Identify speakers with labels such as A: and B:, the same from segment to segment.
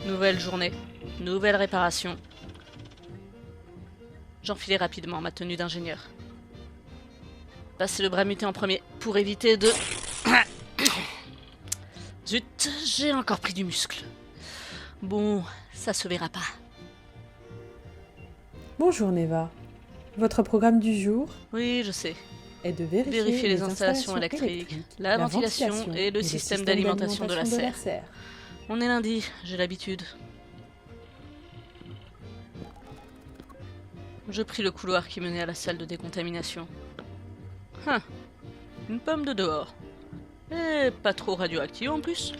A: Nouvelle journée, nouvelle réparation. J'enfilai rapidement ma tenue d'ingénieur. Passer le bras muté en premier pour éviter de... Zut, j'ai encore pris du muscle. Bon, ça se verra pas.
B: Bonjour Neva. Votre programme du jour
A: Oui, je sais.
B: est de vérifier,
A: Vérifier les installations électriques, la ventilation et le système d'alimentation de la serre. On est lundi, j'ai l'habitude. Je pris le couloir qui menait à la salle de décontamination. Une pomme de dehors. Et pas trop radioactive en plus.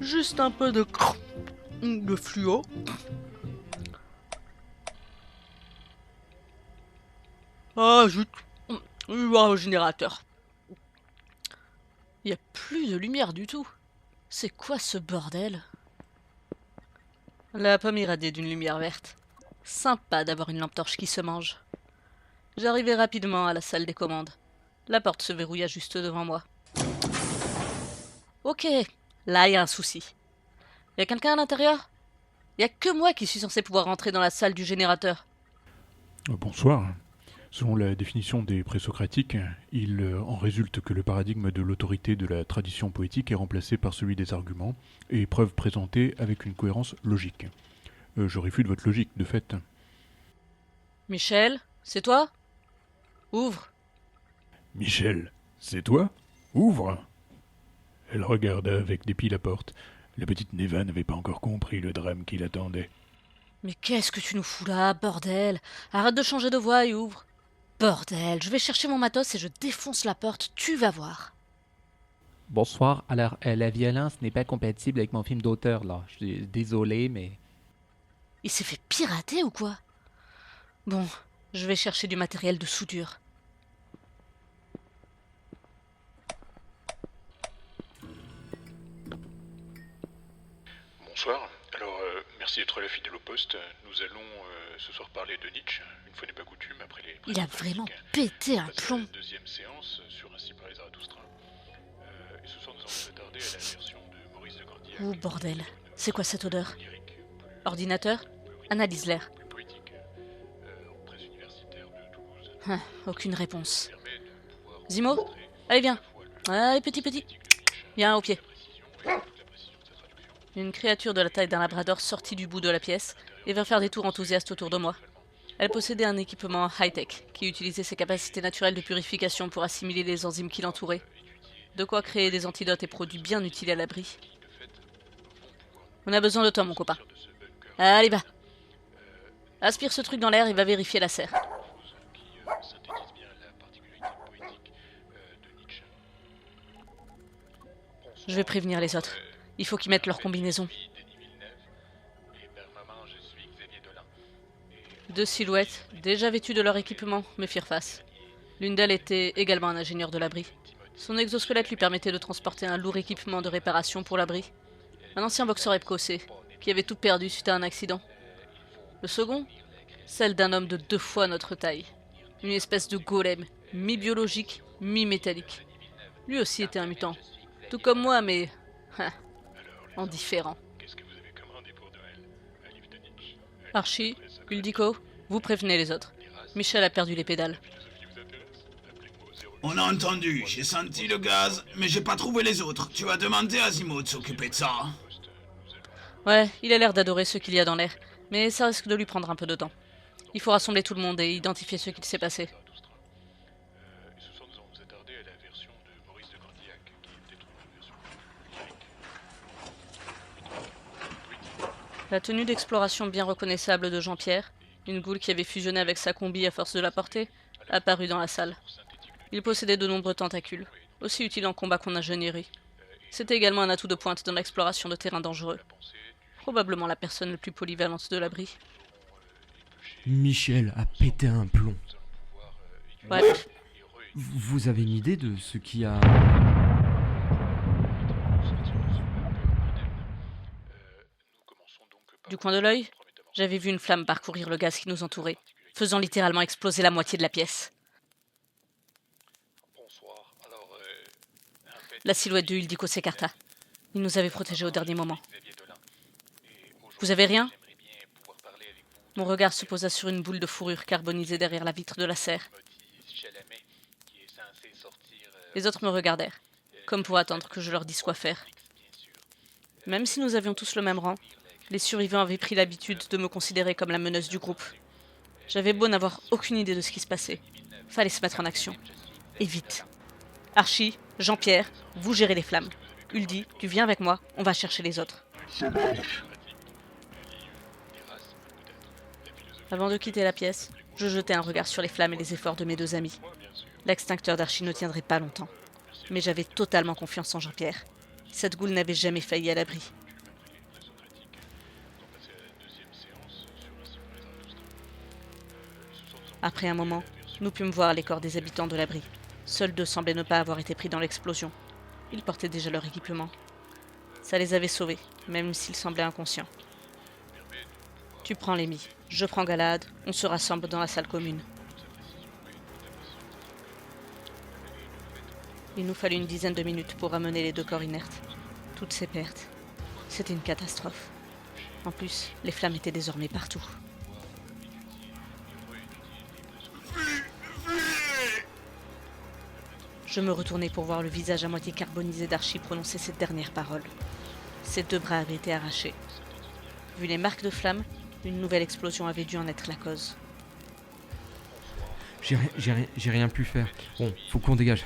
A: Juste un peu de fluo. Ah, zut. Au générateur. Y a plus de lumière du tout. C'est quoi ce bordel? La pomme irradiée d'une lumière verte. Sympa d'avoir une lampe torche qui se mange. J'arrivai rapidement à la salle des commandes. La porte se verrouilla juste devant moi. Ok, là y a un souci. Y a quelqu'un à l'intérieur? Y a que moi qui suis censé pouvoir rentrer dans la salle du générateur.
C: Bonsoir. Selon la définition des présocratiques, il en résulte que le paradigme de l'autorité de la tradition poétique est remplacé par celui des arguments et preuves présentées avec une cohérence logique. Je réfute votre logique, de fait.
A: Michel, c'est toi? Ouvre.
C: Michel, c'est toi? Ouvre! Elle regarda avec dépit la porte. La petite Neva n'avait pas encore compris le drame qui l'attendait.
A: Mais qu'est-ce que tu nous fous là, bordel? Arrête de changer de voix et ouvre. Bordel, je vais chercher mon matos et je défonce la porte, tu vas voir.
D: Bonsoir. Alors, la violence n'est pas compatible avec mon film d'auteur, là. Je suis désolé, mais...
A: Il s'est fait pirater ou quoi? Bon, je vais chercher du matériel de soudure.
C: Bonsoir. Alors, merci d'être là fidèle au poste. Nous allons ce soir parler de Nietzsche, une fois n'est pas coutume, après les...
A: Il a vraiment pété un plomb.
C: Deuxième séance sur Ainsi parlait Zarathustra. Et ce soir, nous allons nous attarder à la version de Maurice de Cordillac.
A: Oh bordel, c'est quoi cette odeur? Ordinateur? Analyse l'air. Aucune réponse. Zimo? Allez viens. Allez petit. Viens au pied. Une créature de la taille d'un labrador sortit du bout de la pièce et vint faire des tours enthousiastes autour de moi. Elle possédait un équipement high-tech qui utilisait ses capacités naturelles de purification pour assimiler les enzymes qui l'entouraient. De quoi créer des antidotes et produits bien utiles à l'abri. On a besoin de toi, mon copain. Allez, va. Aspire ce truc dans l'air et va vérifier la serre. Je vais prévenir les autres. Il faut qu'ils mettent leur combinaison. Deux silhouettes, déjà vêtues de leur équipement, me firent face. L'une d'elles était également un ingénieur de l'abri. Son exosquelette lui permettait de transporter un lourd équipement de réparation pour l'abri. Un ancien boxeur écossais, qui avait tout perdu suite à un accident. Le second, celle d'un homme de 2 fois notre taille. Une espèce de golem, mi-biologique, mi-métallique. Lui aussi était un mutant. Tout comme moi, mais... en différent. Archie, Uldico, vous prévenez les autres. Michel a perdu les pédales.
E: On a entendu, j'ai senti le gaz, mais j'ai pas trouvé les autres. Tu as demandé à Asimo de s'occuper de ça.
A: Ouais, il a l'air d'adorer ce qu'il y a dans l'air, mais ça risque de lui prendre un peu de temps. Il faut rassembler tout le monde et identifier ce qu'il s'est passé. La tenue d'exploration bien reconnaissable de Jean-Pierre, une goule qui avait fusionné avec sa combi à force de la porter, apparut dans la salle. Il possédait de nombreux tentacules, aussi utiles en combat qu'en ingénierie. C'était également un atout de pointe dans l'exploration de terrains dangereux. Probablement la personne la plus polyvalente de l'abri.
F: Michel a pété un plomb.
A: Ouais,
F: Vous avez une idée de ce qui a...
A: du coin de l'œil, j'avais vu une flamme parcourir le gaz qui nous entourait, faisant littéralement exploser la moitié de la pièce. La silhouette de Uldico s'écarta. Il nous avait protégés au dernier moment. Vous avez rien ? Mon regard se posa sur une boule de fourrure carbonisée derrière la vitre de la serre. Les autres me regardèrent, comme pour attendre que je leur dise quoi faire. Même si nous avions tous le même rang, les survivants avaient pris l'habitude de me considérer comme la meneuse du groupe. J'avais beau n'avoir aucune idée de ce qui se passait. Fallait se mettre en action. Et vite. Archie, Jean-Pierre, vous gérez les flammes. Uldi, tu viens avec moi, on va chercher les autres. Avant de quitter la pièce, je jetai un regard sur les flammes et les efforts de mes deux amis. L'extincteur d'Archie ne tiendrait pas longtemps. Mais j'avais totalement confiance en Jean-Pierre. Cette goule n'avait jamais failli à l'abri. Après un moment, nous pûmes voir les corps des habitants de l'abri. Seuls 2 semblaient ne pas avoir été pris dans l'explosion. Ils portaient déjà leur équipement. Ça les avait sauvés, même s'ils semblaient inconscients. Tu prends Lémi, je prends Galahad, on se rassemble dans la salle commune. Il nous fallut une dizaine de minutes pour ramener les 2 corps inertes. Toutes ces pertes, c'était une catastrophe. En plus, les flammes étaient désormais partout. Je me retournai pour voir le visage à moitié carbonisé d'Archie prononcer cette dernière parole. Ses 2 bras avaient été arrachés. Vu les marques de flammes, une nouvelle explosion avait dû en être la cause.
F: J'ai rien pu faire. Bon, faut qu'on dégage.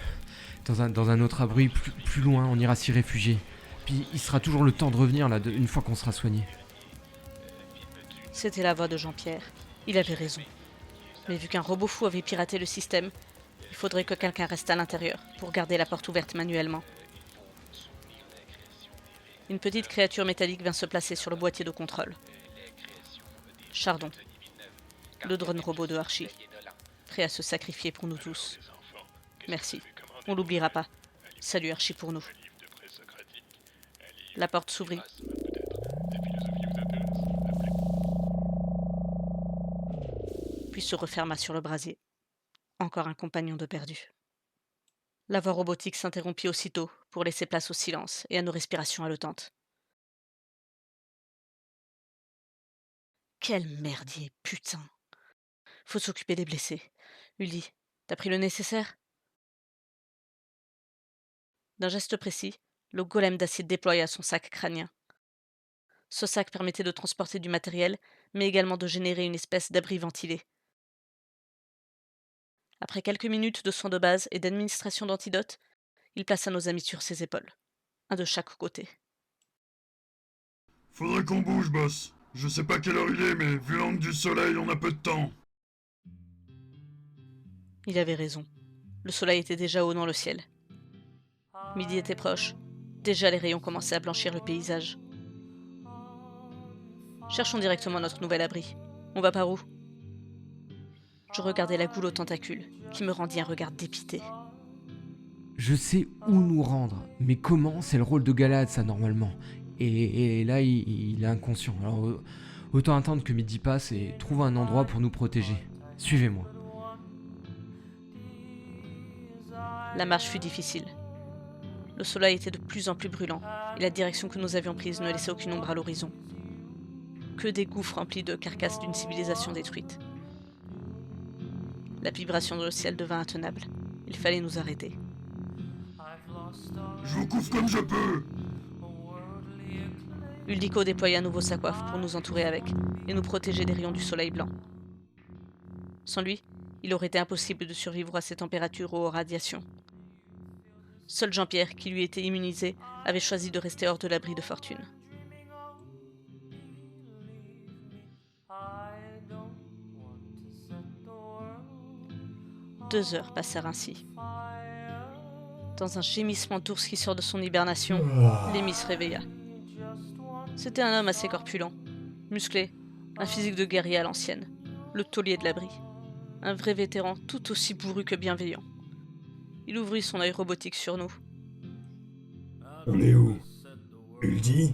F: Dans un autre abri, plus loin, on ira s'y réfugier. Puis il sera toujours le temps de revenir là, une fois qu'on sera soigné.
A: C'était la voix de Jean-Pierre. Il avait raison. Mais vu qu'un robot fou avait piraté le système, il faudrait que quelqu'un reste à l'intérieur pour garder la porte ouverte manuellement. Une petite créature métallique vint se placer sur le boîtier de contrôle. Chardon, le drone robot de Archie, prêt à se sacrifier pour nous tous. Merci, on l'oubliera pas. Salut Archie pour nous. La porte s'ouvrit. Puis se referma sur le brasier. Encore un compagnon de perdu. La voix robotique s'interrompit aussitôt pour laisser place au silence et à nos respirations haletantes. Quel merdier, putain. Faut s'occuper des blessés. Uldi, t'as pris le nécessaire ? D'un geste précis, le golem d'acier déploya son sac crânien. Ce sac permettait de transporter du matériel, mais également de générer une espèce d'abri ventilé. Après quelques minutes de soins de base et d'administration d'antidotes, il plaça nos amis sur ses épaules, un de chaque côté.
E: Faudrait qu'on bouge, boss. Je sais pas quelle heure il est, mais vu l'angle du soleil, on a peu de temps.
A: Il avait raison. Le soleil était déjà haut dans le ciel. Midi était proche. Déjà les rayons commençaient à blanchir le paysage. Cherchons directement notre nouvel abri. On va par où ? Je regardais la goule aux tentacules, qui me rendit un regard dépité.
F: Je sais où nous rendre, mais comment, c'est le rôle de Galahad, ça, normalement. Et là, il est inconscient. Alors, autant attendre que midi passe et trouver un endroit pour nous protéger. Suivez-moi.
A: La marche fut difficile. Le soleil était de plus en plus brûlant, et la direction que nous avions prise ne laissait aucune ombre à l'horizon. Que des gouffres remplis de carcasses d'une civilisation détruite. La vibration dans le ciel devint intenable. Il fallait nous arrêter.
E: Je vous couvre comme je peux.
A: Uldico déploya à nouveau sa coiffe pour nous entourer avec et nous protéger des rayons du soleil blanc. Sans lui, il aurait été impossible de survivre à ces températures ou aux radiations. Seul Jean-Pierre, qui lui était immunisé, avait choisi de rester hors de l'abri de fortune. Deux heures passèrent ainsi. Dans un gémissement d'ours qui sort de son hibernation, Lémi se réveilla. C'était un homme assez corpulent, musclé, un physique de guerrier à l'ancienne, le taulier de l'abri. Un vrai vétéran tout aussi bourru que bienveillant. Il ouvrit son œil robotique sur nous.
G: On est où? Uldi?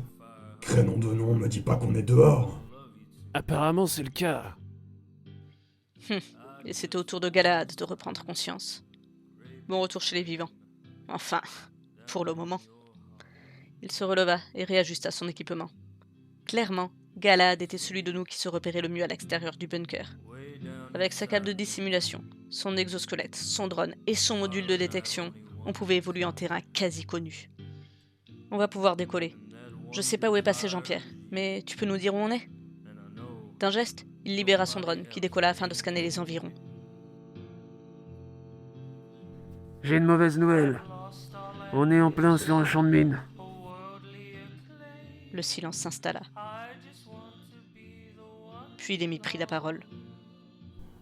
G: Crénom de nom me dit pas qu'on est dehors.
H: Apparemment, c'est le cas.
A: Et c'était au tour de Galahad de reprendre conscience. Bon retour chez les vivants. Enfin, pour le moment. Il se releva et réajusta son équipement. Clairement, Galad était celui de nous qui se repérait le mieux à l'extérieur du bunker. Avec sa cape de dissimulation, son exosquelette, son drone et son module de détection, on pouvait évoluer en terrain quasi connu. On va pouvoir décoller. Je sais pas où est passé Jean-Pierre, mais tu peux nous dire où on est ? D'un geste, il libéra son drone, qui décolla afin de scanner les environs.
H: J'ai une mauvaise nouvelle. On est en plein sur un champ de mine.
A: Le silence s'installa. Puis Demi prit la parole.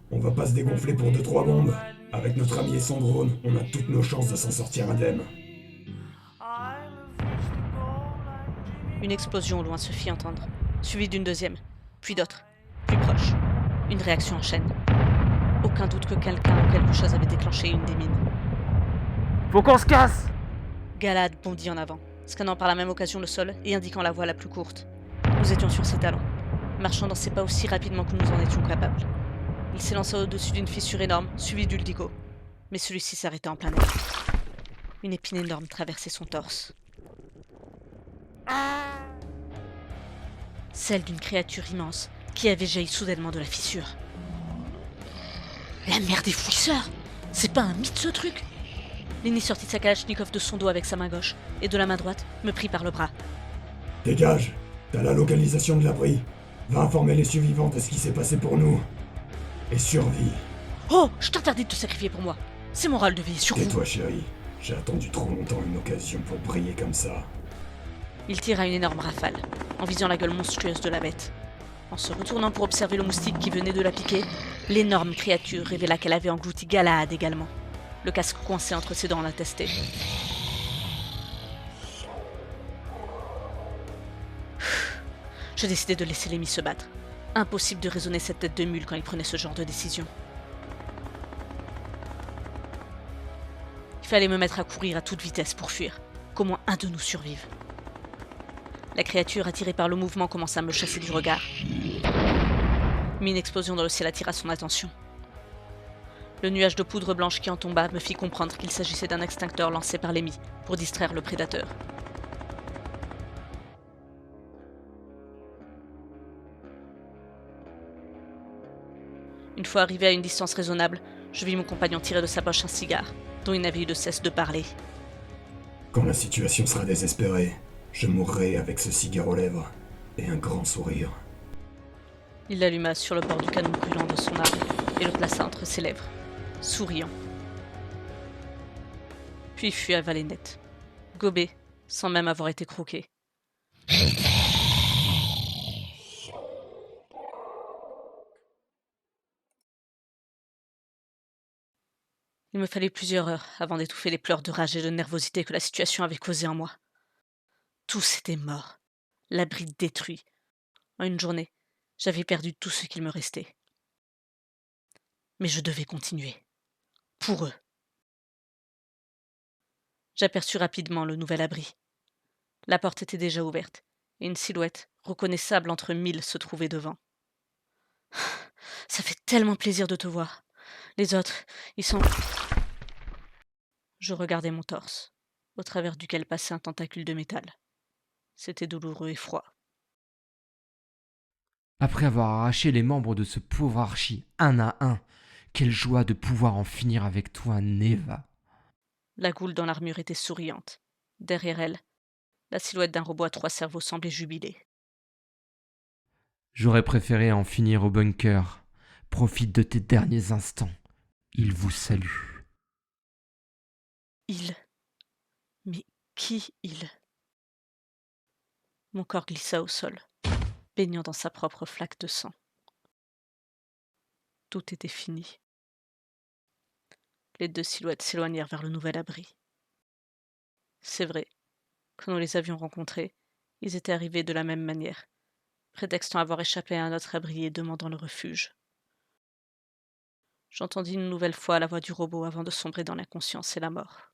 G: On va pas se dégonfler pour 2-3 bombes. Avec notre ami et son drone, on a toutes nos chances de s'en sortir indemne.
A: Une explosion au loin se fit entendre, suivie d'une deuxième, puis d'autres, plus proches. Une réaction en chaîne. Aucun doute que quelqu'un ou quelque chose avait déclenché une des mines.
H: Faut qu'on se casse!
A: Galad bondit en avant, scannant par la même occasion le sol et indiquant la voie la plus courte. Nous étions sur ses talons, marchant dans ses pas aussi rapidement que nous en étions capables. Il s'élança au-dessus d'une fissure énorme, suivie d'Uldigo. Mais celui-ci s'arrêta en plein air. Une épine énorme traversait son torse. Celle d'une créature immense qui avait jailli soudainement de la fissure. La mère des fouisseurs! C'est pas un mythe ce truc! Lenny sortit sa kalachnikov de son dos avec sa main gauche et de la main droite me prit par le bras.
G: Dégage! T'as la localisation de l'abri. Va informer les survivants de ce qui s'est passé pour nous. Et survie.
A: Oh! Je t'interdis de te sacrifier pour moi! C'est mon rôle de veiller sur vous!
G: Tais-toi, chérie. J'ai attendu trop longtemps une occasion pour briller comme ça.
A: Il tira une énorme rafale, en visant la gueule monstrueuse de la bête. En se retournant pour observer le moustique qui venait de la piquer, l'énorme créature révéla qu'elle avait englouti Galahad également. Le casque coincé entre ses dents l'attestait. Je décidai de laisser Lemmy se battre. Impossible de raisonner cette tête de mule quand il prenait ce genre de décision. Il fallait me mettre à courir à toute vitesse pour fuir, qu'au moins un de nous survive. La créature, attirée par le mouvement, commença à me chasser du regard. Mais une explosion dans le ciel attira son attention. Le nuage de poudre blanche qui en tomba me fit comprendre qu'il s'agissait d'un extincteur lancé par Lemmy pour distraire le prédateur. Une fois arrivé à une distance raisonnable, je vis mon compagnon tirer de sa poche un cigare, dont il n'avait eu de cesse de parler.
G: Quand la situation sera désespérée, je mourrai avec ce cigare aux lèvres et un grand sourire.
A: Il l'alluma sur le bord du canon brûlant de son arme et le plaça entre ses lèvres, souriant. Puis fut avalé net, gobé, sans même avoir été croqué. Il me fallut plusieurs heures avant d'étouffer les pleurs de rage et de nervosité que la situation avait causé en moi. Tous étaient morts, l'abri détruit. En une journée, j'avais perdu tout ce qu'il me restait. Mais je devais continuer. Pour eux. J'aperçus rapidement le nouvel abri. La porte était déjà ouverte, et une silhouette, reconnaissable entre mille, se trouvait devant. Ça fait tellement plaisir de te voir. Les autres, ils sont... Je regardais mon torse, au travers duquel passait un tentacule de métal. C'était douloureux et froid.
F: Après avoir arraché les membres de ce pauvre Archie un à un, quelle joie de pouvoir en finir avec toi, Neva.
A: La goule dans l'armure était souriante. Derrière elle, la silhouette d'un robot à 3 cerveaux semblait jubiler.
F: J'aurais préféré en finir au bunker. Profite de tes derniers instants. Il vous salue.
A: Il. Mais qui il ? Mon corps glissa au sol, baignant dans sa propre flaque de sang. Tout était fini. Les deux silhouettes s'éloignèrent vers le nouvel abri. C'est vrai, quand nous les avions rencontrés, ils étaient arrivés de la même manière, prétextant avoir échappé à un autre abri et demandant le refuge. J'entendis une nouvelle fois la voix du robot avant de sombrer dans l'inconscience et la mort.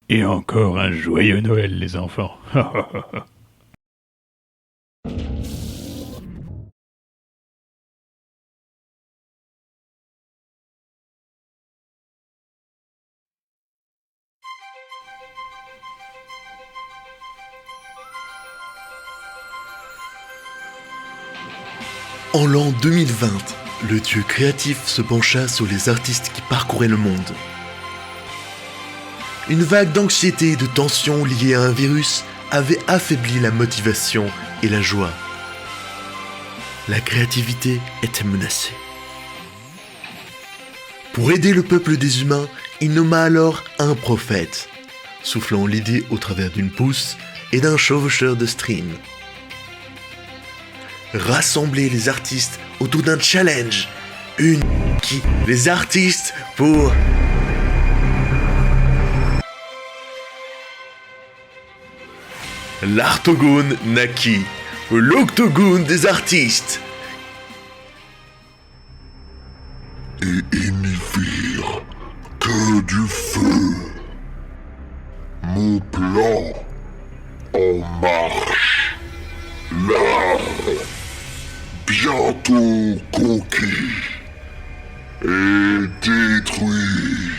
C: Et encore un joyeux Noël, les enfants.
I: En l'an 2020, le dieu créatif se pencha sur les artistes qui parcouraient le monde. Une vague d'anxiété et de tension liée à un virus avait affaibli la motivation et la joie. La créativité était menacée. Pour aider le peuple des humains, il nomma alors un prophète, soufflant l'idée au travers d'une pousse et d'un chevaucheur de stream. Rassembler les artistes autour d'un challenge, les artistes pour... L'Artogone naquit, l'Octogone des artistes.
J: Et ils n'y virent que du feu. Mon plan en marche. L'art bientôt conquis et détruit.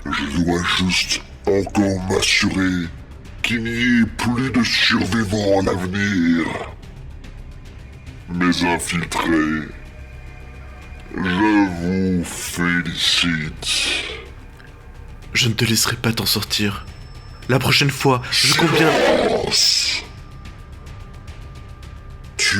J: Je dois juste encore m'assurer qu'il n'y ait plus de survivants à l'avenir. Mes infiltrés, je vous félicite.
I: Je ne te laisserai pas t'en sortir. La prochaine fois, je conviens...
J: Tu